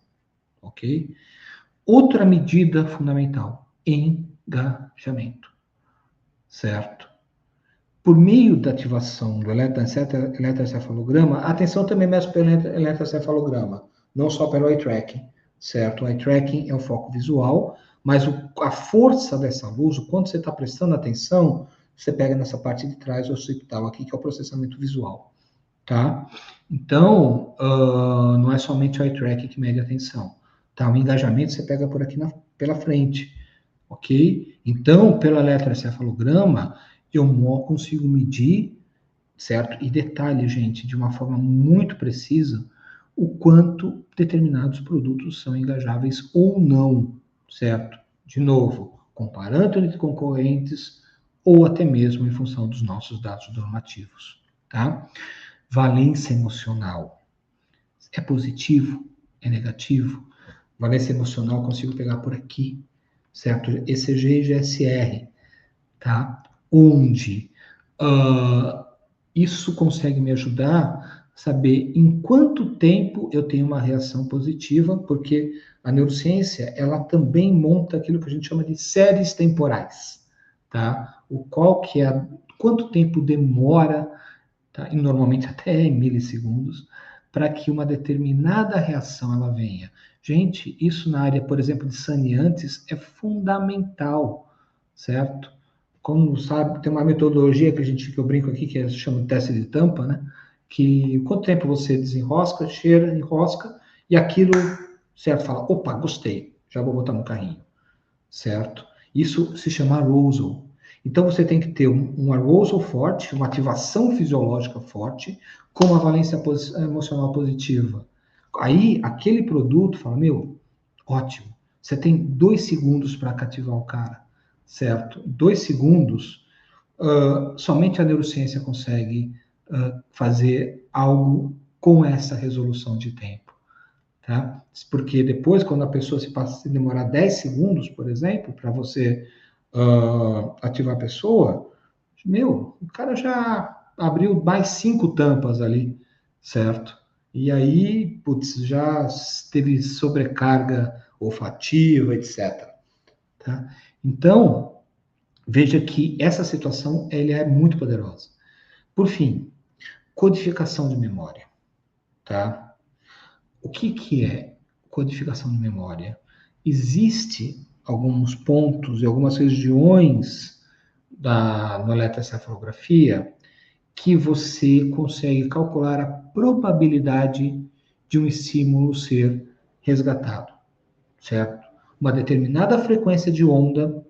ok? Outra medida fundamental, engajamento, certo? Por meio da ativação do eletroencefalograma, a atenção também mexe pelo eletroencefalograma, não só pelo eye tracking, certo? O eye tracking é o foco visual, mas a força dessa luz, o quanto você está prestando atenção, você pega nessa parte de trás do occipital aqui, que é o processamento visual, tá? Então, não é somente o eye tracking que mede a atenção, tá? O engajamento você pega por aqui pela frente, ok? Então, pelo eletroencefalograma, eu consigo medir, certo? E detalhe, gente, de uma forma muito precisa, o quanto determinados produtos são engajáveis ou não, certo? De novo, comparando entre concorrentes ou até mesmo em função dos nossos dados normativos, tá? Valência emocional. É positivo? É negativo? Valência emocional eu consigo pegar por aqui, certo? ECG e GSR, tá? Onde isso consegue me ajudar a saber em quanto tempo eu tenho uma reação positiva, porque a neurociência, ela também monta aquilo que a gente chama de séries temporais, tá? O qual que é, quanto tempo demora, tá? E normalmente até em milissegundos, para que uma determinada reação ela venha. Gente, isso na área, por exemplo, de saneantes é fundamental, certo? Como sabe, tem uma metodologia que eu brinco aqui, que se chama de teste de tampa, né? Que quanto tempo você desenrosca, cheira, enrosca, e aquilo, certo, fala, opa, gostei, já vou botar no carrinho, certo? Isso se chama arousal. Então você tem que ter um arousal forte, uma ativação fisiológica forte, com uma valência emocional positiva. Aí, aquele produto fala, meu, ótimo, você tem 2 segundos para cativar o cara, certo? 2 segundos, somente a neurociência consegue fazer algo com essa resolução de tempo, tá? Porque depois, quando a pessoa se demorar 10 segundos, por exemplo, para você ativar a pessoa, meu, o cara já abriu mais 5 tampas ali, certo? E aí, putz, já teve sobrecarga olfativa, etc. tá? Então, veja que essa situação ela é muito poderosa. Por fim, codificação de memória, tá? O que é codificação de memória? Existe alguns pontos e algumas regiões no eletroencefalografia que você consegue calcular a probabilidade de um estímulo ser resgatado, certo? Uma determinada frequência de onda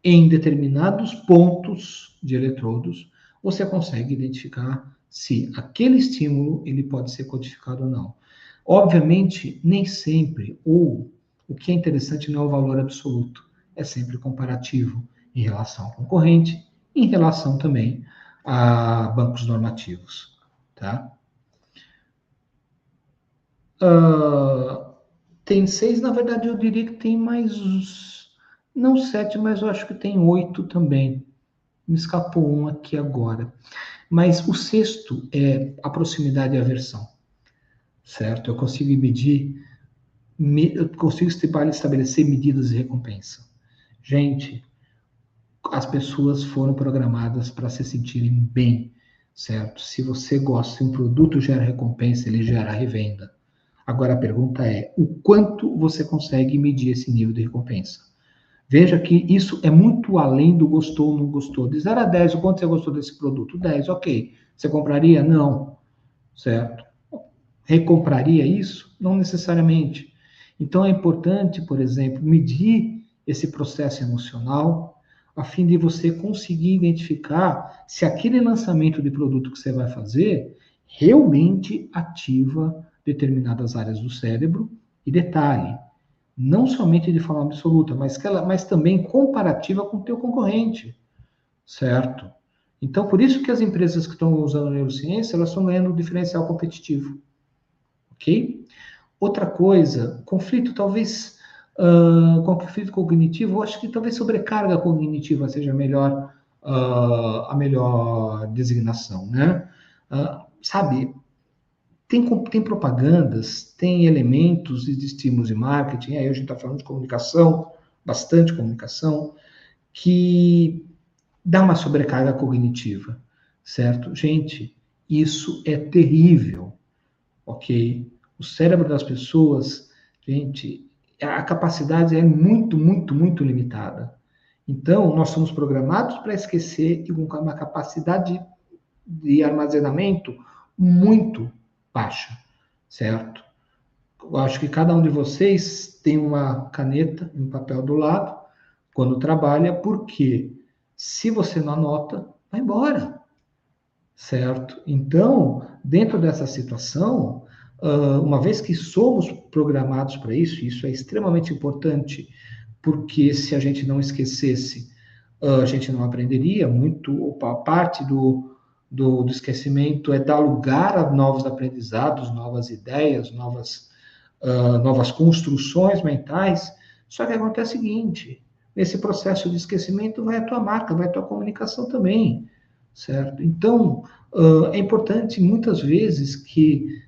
em determinados pontos de eletrodos, você consegue identificar se aquele estímulo ele pode ser codificado ou não. Obviamente, nem sempre, ou o que é interessante não é o valor absoluto, é sempre comparativo em relação ao concorrente, em relação também a bancos normativos, tá? Tem 6, na verdade eu diria que tem mais, não 7, mas eu acho que tem 8 também. Me escapou um aqui agora. Mas o sexto é a proximidade e a aversão, certo? Eu consigo medir, eu consigo estabelecer medidas de recompensa. Gente, as pessoas foram programadas para se sentirem bem, certo? Se você gosta, se um produto gera recompensa, ele gera revenda. Agora a pergunta é, o quanto você consegue medir esse nível de recompensa? Veja que isso é muito além do gostou ou não gostou. De 0 a 10, o quanto você gostou desse produto? 10, ok. Você compraria? Não, certo? Recompraria isso? Não necessariamente. Então é importante, por exemplo, medir esse processo emocional a fim de você conseguir identificar se aquele lançamento de produto que você vai fazer realmente ativa determinadas áreas do cérebro. E detalhe, não somente de forma absoluta, mas também comparativa com o teu concorrente, certo? Então, por isso que as empresas que estão usando a neurociência, elas estão ganhando um diferencial competitivo, ok? Outra coisa, conflito talvez, conflito cognitivo, eu acho que talvez sobrecarga cognitiva seja a melhor designação, né? Sabe, tem propagandas, tem elementos de estímulos de marketing, aí a gente está falando de comunicação, bastante comunicação, que dá uma sobrecarga cognitiva, certo? Gente, isso é terrível, ok? O cérebro das pessoas, gente, a capacidade é muito, muito, muito limitada. Então, nós somos programados para esquecer e com uma capacidade de armazenamento muito baixa, certo? Eu acho que cada um de vocês tem uma caneta e um papel do lado quando trabalha, porque se você não anota, vai embora, certo? Então, dentro dessa situação, uma vez que somos programados para isso, isso é extremamente importante, porque se a gente não esquecesse, a gente não aprenderia muito, a parte do esquecimento é dar lugar a novos aprendizados, novas ideias, novas construções mentais. Só que acontece o seguinte: nesse processo de esquecimento vai a tua marca, vai a tua comunicação também, certo? Então, é importante muitas vezes que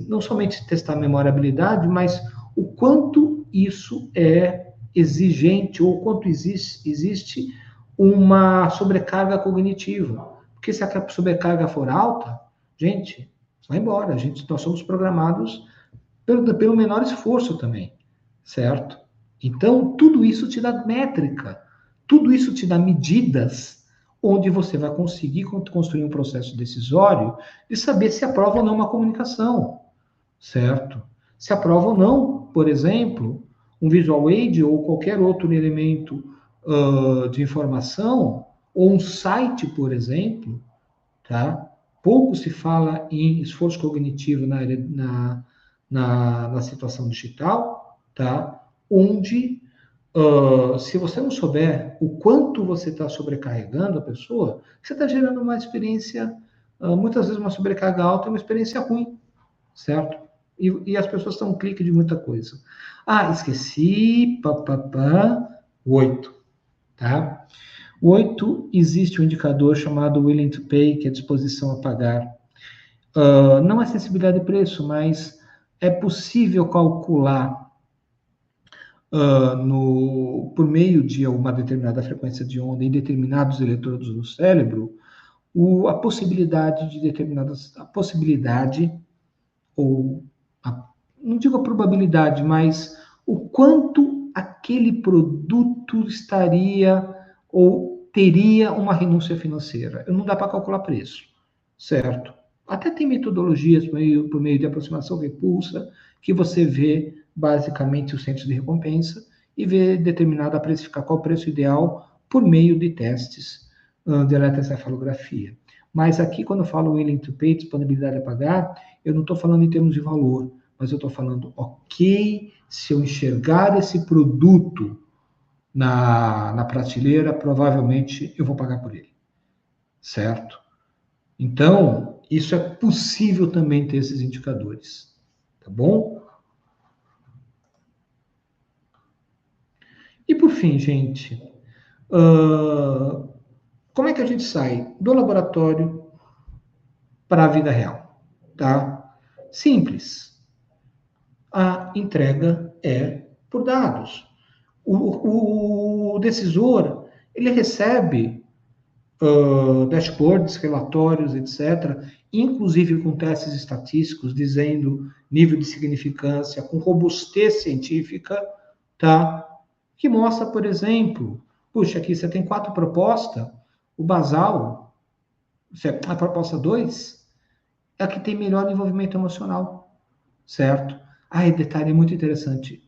não somente testar a memorabilidade, mas o quanto isso é exigente ou o quanto existe uma sobrecarga cognitiva. Porque se a sobrecarga for alta, gente, vai embora. Nós somos programados pelo menor esforço também, certo? Então, tudo isso te dá métrica, tudo isso te dá medidas onde você vai conseguir construir um processo decisório de saber se aprova ou não uma comunicação, certo? Se aprova ou não, por exemplo, um visual aid ou qualquer outro elemento de informação, ou um site, por exemplo, tá? Pouco se fala em esforço cognitivo na situação digital, tá? Onde, se você não souber o quanto você está sobrecarregando a pessoa, você está gerando uma experiência, muitas vezes uma sobrecarga alta, uma experiência ruim, certo? E as pessoas estão um clique de muita coisa. Ah, esqueci, papapá, 8, tá? O 8, existe um indicador chamado Willing to Pay, que é disposição a pagar. Não é sensibilidade de preço, mas é possível calcular por meio de uma determinada frequência de onda em determinados eletrodos no cérebro, a possibilidade de determinadas, a possibilidade, ou não digo a probabilidade, mas o quanto aquele produto estaria ou teria uma renúncia financeira. Não dá para calcular preço, certo? Até tem metodologias por meio de aproximação repulsa, que você vê basicamente os centros de recompensa e vê determinado a precificar qual o preço ideal por meio de testes de eletroencefalografia. Mas aqui, quando eu falo willing to pay, disponibilidade a pagar, eu não estou falando em termos de valor, mas eu estou falando, ok, se eu enxergar esse produto na prateleira, provavelmente eu vou pagar por ele, certo? Então, isso é possível também ter esses indicadores, tá bom? E por fim, gente, como é que a gente sai do laboratório para a vida real, tá? Simples. A entrega é por dados. O decisor, ele recebe dashboards, relatórios, etc., inclusive com testes estatísticos, dizendo nível de significância, com robustez científica, tá? Que mostra, por exemplo, puxa, aqui você tem 4 propostas, o basal, a proposta 2, é a que tem melhor envolvimento emocional, certo? Ah, e detalhe muito interessante.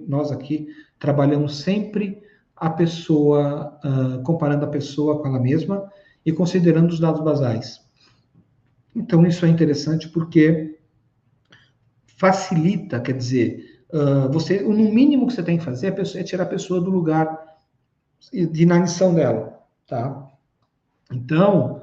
Nós aqui trabalhamos sempre a pessoa, comparando a pessoa com ela mesma e considerando os dados basais. Então, isso é interessante porque facilita, quer dizer, no mínimo que você tem que fazer é tirar a pessoa do lugar de inanição dela, tá? Então,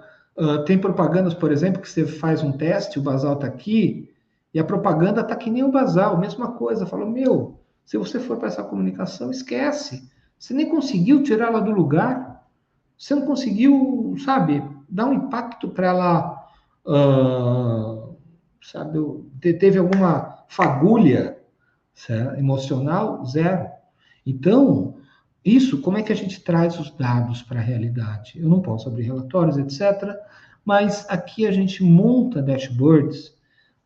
tem propagandas, por exemplo, que você faz um teste, o basal está aqui, e a propaganda está que nem o basal, mesma coisa. Fala, meu, se você for para essa comunicação, esquece. Você nem conseguiu tirar ela do lugar, você não conseguiu, sabe, dar um impacto para ela, sabe, teve alguma fagulha, certo? Emocional, zero. Então, isso, como é que a gente traz os dados para a realidade? Eu não posso abrir relatórios, etc., mas aqui a gente monta dashboards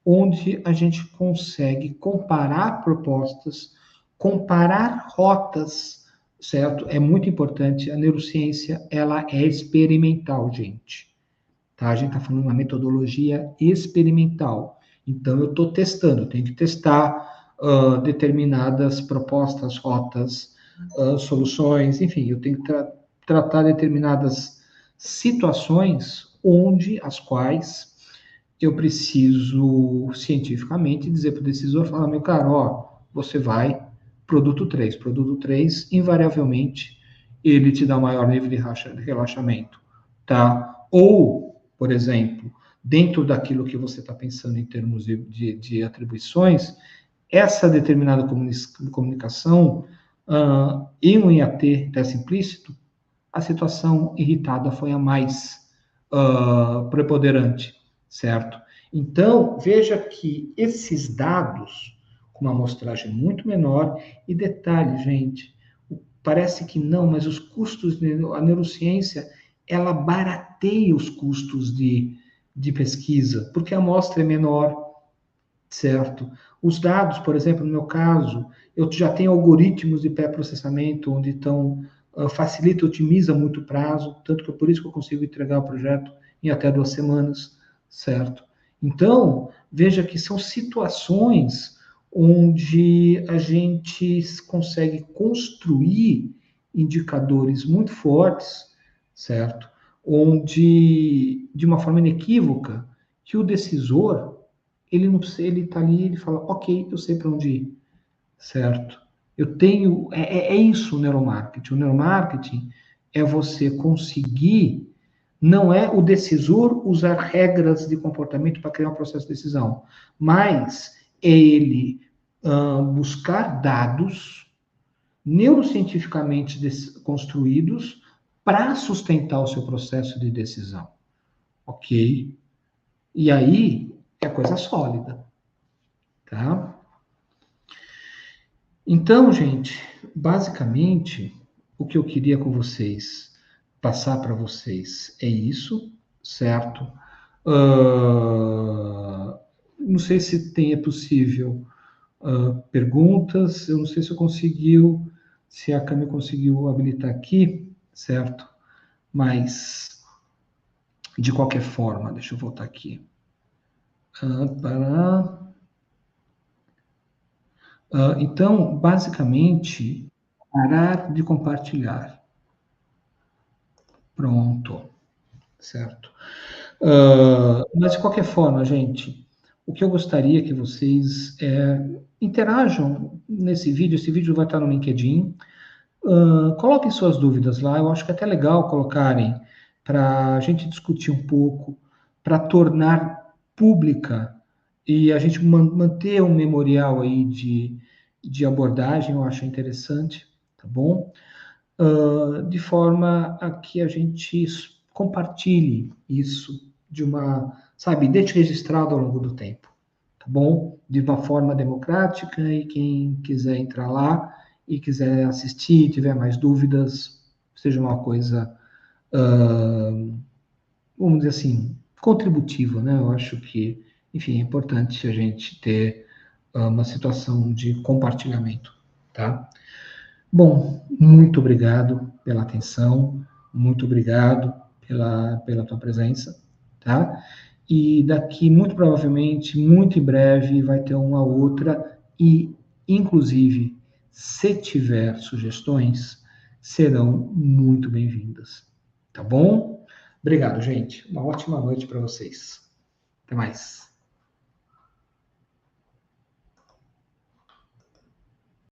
onde a gente consegue comparar propostas, comparar rotas, certo? É muito importante. A neurociência, ela é experimental, gente. Tá? A gente está falando de uma metodologia experimental. Então, eu estou testando, eu tenho que testar determinadas propostas, rotas, soluções, enfim, eu tenho que tratar determinadas situações as quais eu preciso cientificamente dizer para o decisor, falar, meu caro, ó, você vai produto 3. Produto 3, invariavelmente, ele te dá maior nível de relaxamento, tá? Ou, por exemplo, dentro daquilo que você está pensando em termos de atribuições, essa determinada comunicação, em um IAT, teste implícito, a situação irritada foi a mais preponderante, certo? Então, veja que esses dados, com uma amostragem muito menor, e detalhe, gente, parece que não, mas os custos, a neurociência, ela barateia os custos de pesquisa, porque a amostra é menor, certo? Os dados, por exemplo, no meu caso, eu já tenho algoritmos de pré-processamento onde facilita, otimiza muito o prazo, tanto que por isso que eu consigo entregar o projeto em até 2 semanas, certo? Então, veja que são situações onde a gente consegue construir indicadores muito fortes, certo? Onde, de uma forma inequívoca, que o decisor ele não precisa, ele está ali, ele fala, ok, eu sei para onde ir, certo? Eu tenho, é isso o neuromarketing. O neuromarketing é você conseguir, não é o decisor usar regras de comportamento para criar um processo de decisão, mas é ele buscar dados neurocientificamente construídos para sustentar o seu processo de decisão, ok? E aí é coisa sólida, tá? Então, gente, basicamente, o que eu queria com vocês, passar para vocês é isso, certo? Não sei se é possível perguntas, eu não sei se se a Cami conseguiu habilitar aqui, certo? Mas, de qualquer forma, deixa eu voltar aqui. Então, basicamente, parar de compartilhar. Pronto, certo? Mas, de qualquer forma, gente, o que eu gostaria que vocês interajam nesse vídeo. Esse vídeo vai estar no LinkedIn. Coloquem suas dúvidas lá. Eu acho que é até legal colocarem para a gente discutir um pouco, para tornar pública e a gente manter um memorial aí de abordagem. Eu acho interessante, tá bom? De forma a que a gente compartilhe isso de uma, sabe, deixe registrado ao longo do tempo, tá bom? De uma forma democrática, e quem quiser entrar lá e quiser assistir, tiver mais dúvidas, seja uma coisa, vamos dizer assim, contributiva, né? Eu acho que, enfim, é importante a gente ter uma situação de compartilhamento, tá? Bom, muito obrigado pela atenção, muito obrigado pela tua presença, tá? E daqui, muito provavelmente, muito em breve, vai ter uma outra, e, inclusive, se tiver sugestões, serão muito bem-vindas, tá bom? Obrigado, gente. Uma ótima noite para vocês. Até mais.